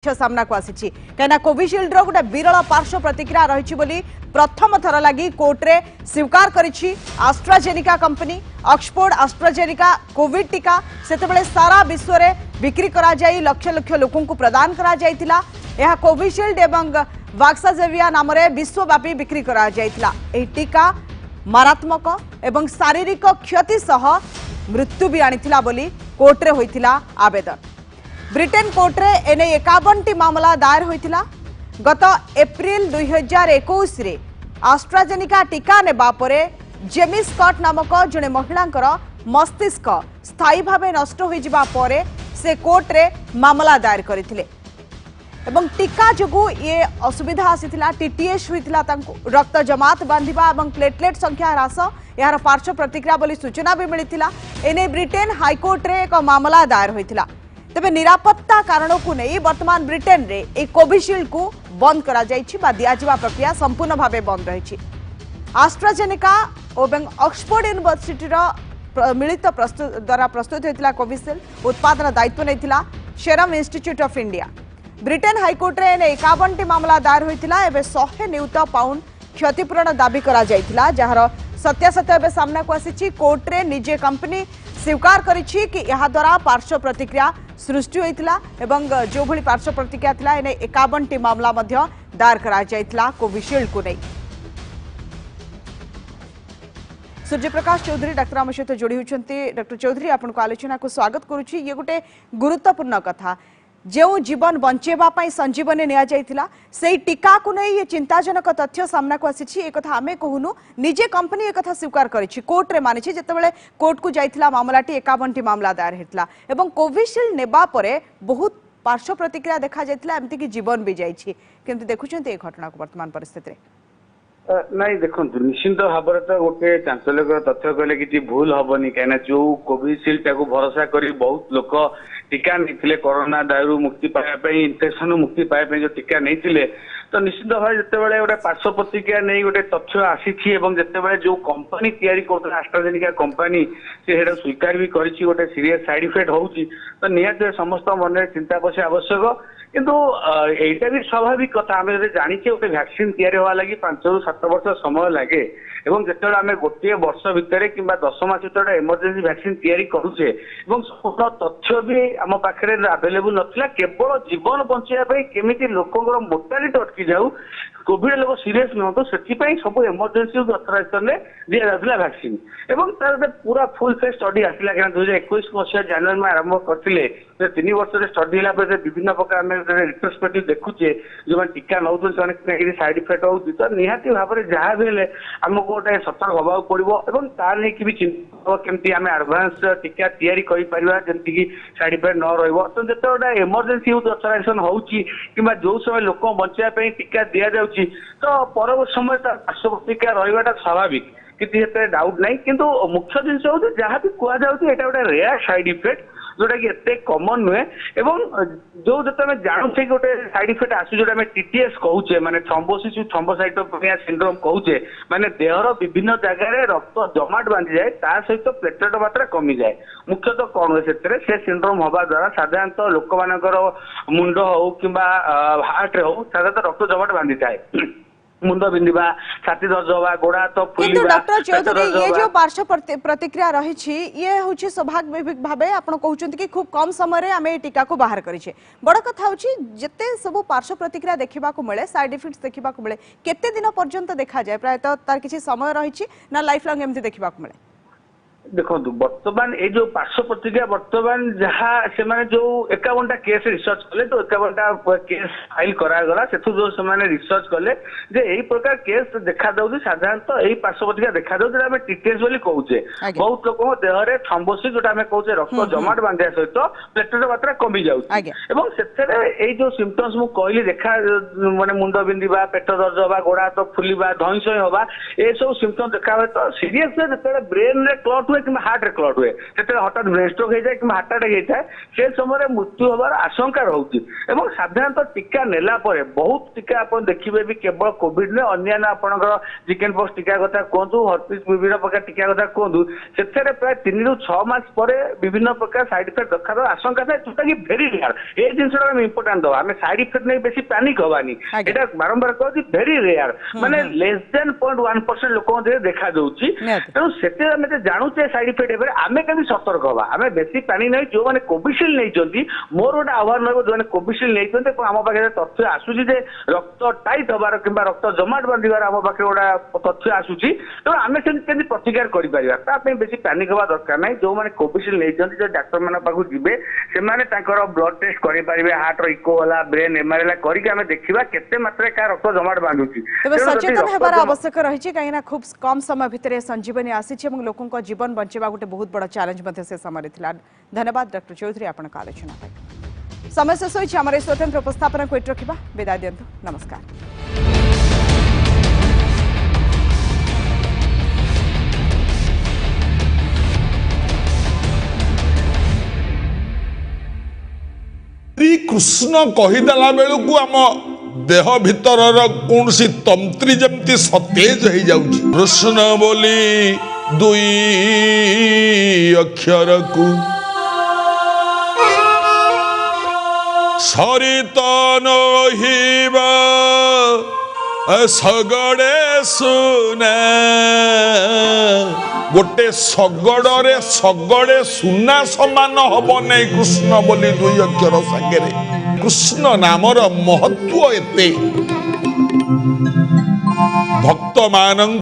सामना को आसी कहीं कोविशील्ड गोटे विरल पार्श्व प्रतिक्रिया रही प्रथम थर लगी कोर्टे स्वीकार करी आस्ट्राजेनिका कंपनी ऑक्सफोर्ड आस्ट्राजेनिका कोविड टीका से सारा विश्व में बिक्री करा जाई लक्ष लक्ष लोकों को प्रदान करा जाइतिला। यह कोविशील्ड एवं वाक्साजेविया नाम विश्वव्यापी बिक्री करा जाइतिला। एही टीका मारात्मक एवं शारीरिक क्षति सह मृत्यु भी आनिथिला बोली कोर्टे होइतिला आवेदन। ब्रिटेन कोर्टे एने 51टी मामला दायर होइतिला। गत एप्रिल 2021 रे आस्ट्राजेनिका टीका नेबा परे जेमी स्कॉट नामक जने महिलांकर मस्तिष्क स्थायी भावे नष्ट हो जिबा परे से कोर्ट रे मामला दायर करथिले एवं टीका जोगु ये असुविधा आसीथिला। टीटीएस होइतिला तांको रक्त जमात बांधिबा एवं प्लेटलेट संख्या ह्रास यार पार्श्व प्रतिक्रिया बोली सूचना भी मिलिथिला। एने ब्रिटेन हाईकोर्ट रे एक मामला दायर होइतिला। तेबे निरापत्ता कारणों को नहीं वर्तमान ब्रिटेन रे एक कोविशील्ड को बंद करा जाइछि बा दिया जिबा प्रक्रिया संपूर्ण भावे बंद रहिछि। आस्ट्राजेनेका और ऑक्सफोर्ड यूनिवर्सिटी मिलित द्वारा प्रस्तुत होइतिला कोविशील्ड उत्पादन दायित्व नैतिला Serum Institute of India. Britain high court रे 51टी मामला दायर होइतिला। एबे 100 नियुत पाउंड क्षतिपूरण दाबी करा जाइतिला जहार सत्यासत्य एबे सामना को आसीछि। कोर्ट रे निजे कंपनी स्वीकार करिछि कि यहा द्वारा पार्श्व प्रतिक्रिया सृष्टि होइतिला एवं जो भली पार्श्व प्रतिक्रिया थिला एने 51टी मामला मध्य दायर करा जाइतिला कोविशील्ड को नहीं। सूर्यप्रकाश चौधरी डॉक्टर आम सहित जोड़ी होती। डॉक्टर चौधरी आपको आलोचना को स्वागत करुच्ची। ये गोटे गुरुत्वपूर्ण कथा जो जीवन बंचेबा संजीवनी निया से टीका को नहीं ये चिंताजनक तथ्य सामना को आसी। एक कथा आमे कहूनु निजे कंपनी एक कथा स्वीकार करिछि कोर्ट रे मानिछि जेतेबेले कोर्ट को जाइथिला मामलाटी 51टी मामला दायर हेतला एवं कोविशील्ड नेबा परे बहुत पार्श्व प्रतिक्रिया देखा जाइथिला एमति कि जीवन भी जाइछि। केमति देखुछन्ते ए घटना को वर्तमान परिस्थिति रे? नाई देखो निश्चिंत भाव तो गोटे चांचल्यकर तथ्य कहले कि भूल हेनी कहीं जो कोविशील्ड भरोसा कर बहुत लोक टीका नहीं कोरोना दायु मुक्ति पाइबापी इन्फेक्शन मुक्ति पाइबापी जो टीका नहीं तो निश्चित भाव जितेबाला गोटे पार्श्व प्रतिक्रिया नहीं गोटे तथ्य आसी जितेबाला जो कंपनी तैयारी कर आस्ट्राजेनिका कंपनी से स्वीकार भी करी गोटे सीरीयस साइड इफेक्ट होची तो निहत समस्त मन चिंता पशा आवश्यक किंतु एटा भी स्वाभाविक कथा आम जानी गोटे वैक्सीन तैयारी हवा लगी 5 ରୁ 7 वर्ष समय लगे एवं जिते आम गोटे वर्ष भितर कि 10 मास भर इमरजेंसी वैक्सीन तैयारी करुचे संपूर्ण तथ्य भी आम पाखे आवेलेबल नाला केवल जीवन बचाई केमी लोकंर मोर्टालिटी अटकी जाऊ कोविड लोग सीरीयस नुहतु से सब इमरजेंसी अथराइजेशन दि जाता वैक्सीन एवं तार पूरा फुल फेज स्टडी आसला क्या 2021 मसीहा जनवरी में आरंभ करते 3 वर्ष स्टडी है विभिन्न प्रकार रिट्रोस्पेक्टिव देखुचे जो टीका नौ साइड इफेक्ट हो तो निहाती भाव में जहाँ भी आमको गोटे सतर्क हवा पड़ो और तार नहीं भी चिंता केमती आम एडवांस टीका तैयारी जमीक साइड इफेक्ट न रो जो गोटे इमरजेंसी यूज अथराइजेशन होची कि जो समय लोक बचाई टीका दि जाऊँगी तो परवर्त समय पार्श्व प्रतिक्रिया रहा स्वाभाविक कि डाउट नहीं किंतु मुख्य जिन हूँ जहाँ भी कहुए गोटे रेयर साइड इफेक्ट जोटा कि एत कमन नुहे एवं जो जो जानूचे गोटे साइड इफेक्ट आसू जो टीटीएस कहूचे माने थ्रोम्बोसिस थ्रोम्बोसाइटोपेनिया सिंड्रोम कहूचे माने देहर विभिन्न जगह रक्त जमाट बांधि जाए ता सहित प्लेटलेट मात्रा कमी जाए मुख्यतः कौन हुए से सिंड्रोम हवा द्वारा साधारणतः लोक मानकर मुंड हो कि हार्ट रे हो साधारणतः रक्त जमाट बांधि जाए मुंड बिंधा छाती दर्ज हवा गोड़ा तो किंतु डॉक्टर चौधरी ये जो पार्श्व प्रतिक्रिया रही ये हूँ स्वाभाविक भाव आप कहते कि खूब कम समय आम टीका को बाहर करें बड़ कथा हूँ जिते सब पार्श्व प्रतिक्रिया देखा मिले साइड इफेक्ट्स देखा मिले केते दिन पर्यंत देखा जाए प्रायतः तार किसी समय रही ना लाइफ लंग एमती देखा मिले? देखो बर्तमान ये जो पार्श्व प्रतिक्रिया बर्तमान जहाँ से जो 51टा केस रिसर्च कले तो 51टा केस फाइल करागला से जो से रिसर्च कले जे यही प्रकार केस देखा दौर साधारणतः यही पार्श्व प्रतिक्रिया देखा दौर आम टीटीएस बोली कहूचे बहुत लोक देहरे थ्रोम्बोसिस जोटा आम कहूचे रक्त जमाट बांधा सहित प्लेटलेट मात्रा कमी जाए जो सिम्पटम्स मु कहली देखा माने मुंड बिंधा पेट दर्ज हवा गोड़ा हाथ फुलवा धई सई हवा ये सब सिम्पटम देखा हुए तो सीरीयस जो ब्रेन रे क्लट हुए ହୁଏ କିମ୍ବା ହାର୍ଟରେ କ୍ଲଟ ହୁଏ, ସେତେବେଳେ ହଠାତ୍ ବ୍ରେନ ଷ୍ଟ୍ରୋକ ହେଇଯାଏ କିମ୍ବା ହାର୍ଟ ଆଟାକ୍ ହେଇଥାଏ, ସେ ସମୟରେ ମୃତ୍ୟୁ ହବାର ଆଶଙ୍କା ରହୁଛି। ଏବଂ ସାଧାରଣତଃ ଟୀକା ନେଲା ପରେ ବହୁତ ଟୀକା ଆପଣ ଦେଖିବେ ବି କେବଳ କୋଭିଡ ନୁହେଁ, ଅନ୍ୟାନ୍ୟ ଆପଣଙ୍କର ଚିକେନ ପକ୍ସ ଟୀକା କଥା କୁହନ୍ତୁ, ହର୍ପିସ୍ ବିଭିନ୍ନ ପ୍ରକାର ଟୀକା କଥା କୁହନ୍ତୁ, ସେଥିରେ ପ୍ରାୟ 3 ରୁ 6 ମାସ ପରେ ବିଭିନ୍ନ ପ୍ରକାର ସାଇଡ ଇଫେକ୍ଟ ଦେଖାର ଆଶଙ୍କା ଥାଏ, ଯୋଉଟା କି ଭେରି ରେୟାର। ଏ ଜିନିଷଟା ଆମେ ଇମ୍ପୋର୍ଟାଣ୍ଟ ଦେବା, ଆମେ ସାଇଡ ଇଫେକ୍ଟ ନେଇ ବେଶୀ ପ୍ୟାନିକ ହବାନି, ଏଇଟା ବାରମ୍ବାର କହୁଛି ଭେରି ରେୟାର, ମାନେ ଲେସ୍ ଦେନ୍ 0.1% ଲୋକଙ୍କ ଦେହରେ ଦେଖାଯାଉଛି। ତେଣୁ ସେଥିରେ ଆମେ ଜାଣୁଛେ ସାଇଡ ଇଫେକ୍ଟ ହେବେ, ଆମେ କେମିତି ସତର୍କ ହବା, ଆମେ ବେଶୀ ପାଣି ନାହିଁ। ଯୋଉମାନେ କୋଭିସିଲ୍ଡ ନେଇଛନ୍ତି, ମୋର ଗୋଟେ ଆହ୍ୱାନ ରହିବ, ଯୋଉମାନେ କୋଭିସିଲ୍ଡ ନେଇଛନ୍ତି ଆମ ପାଖରେ ତଥ୍ୟ ଆସୁଛି ଯେ ରକ୍ତ ଟାଇଟ୍ ହବାର କିମ୍ବା ରକ୍ତ ଜମାଟ ବାନ୍ଧିବାର ଆମ ପାଖରେ ଗୋଟେ ତଥ୍ୟ ଆସୁଛି, ତେଣୁ ଆମେ ସେମିତି କେମିତି ପ୍ରତିକାର କରିପାରିବା, ତା ପାଇଁ ବେଶୀ ପ୍ୟାନିକ ହବା ଦରକାର ନାହିଁ। ଯୋଉମାନେ କୋଭିସିଲ୍ଡ ନେଇଛନ୍ତି, ଯେ ଡାକ୍ତରମାନଙ୍କ ପାଖକୁ ଯିବେ, ସେମାନେ ତାଙ୍କର ବ୍ଲଡ ଟେଷ୍ଟ କରିପାରିବେ, ହାର୍ଟର ଇକୋ ହେଲା, ବ୍ରେନ୍ ଏମଆରଆଇ ହେଲା କରିକି ଆମେ ଦେଖିବା କେତେ ମାତ୍ରାରେ କାହା ରକ୍ତ ଜମାଟ ବାନ୍ଧୁଛି। ତେବେ ସଚେତନ ହେବାର ଆବଶ୍ୟକ ରହିଛି, କାହିଁକିନା ଖୁବ୍ କମ୍ ସମୟ ଭିତରେ ସଞ୍ଜୀବନୀ ଆସିଛି ଏବଂ ଲୋକଙ୍କ ଜୀବନ ବଞ୍ଚାଇବା ଗୋଟେ ବହୁତ ବଡ଼ ଚ୍ୟାଲେଞ୍ଜ ମଧ୍ୟ ସେ ସମୟରେ ଥିଲା। ଧନ୍ୟବାଦ ଡକ୍ଟର ଚୌଧୁରୀ ଆପଣଙ୍କ ଆଲୋଚନା ପାଇଁ। समय शेष होइछि हमर स्वतंत्र उपस्थापन को एट रखिबा। विदाय दियंतु, नमस्कार। श्री कृष्ण कहीदेला बेलू आम देह भीतर कौन सी तंत्री जमती सतेज हो जाउछि। कृष्ण बोली दुई अक्षर को सरित नहिबा सगड़े सुना गोटे सगड़े सगड़े सुना समान हम नहीं कृष्ण बोली दुई अक्षर सागे कृष्ण नामर महत्व एते भक्त मान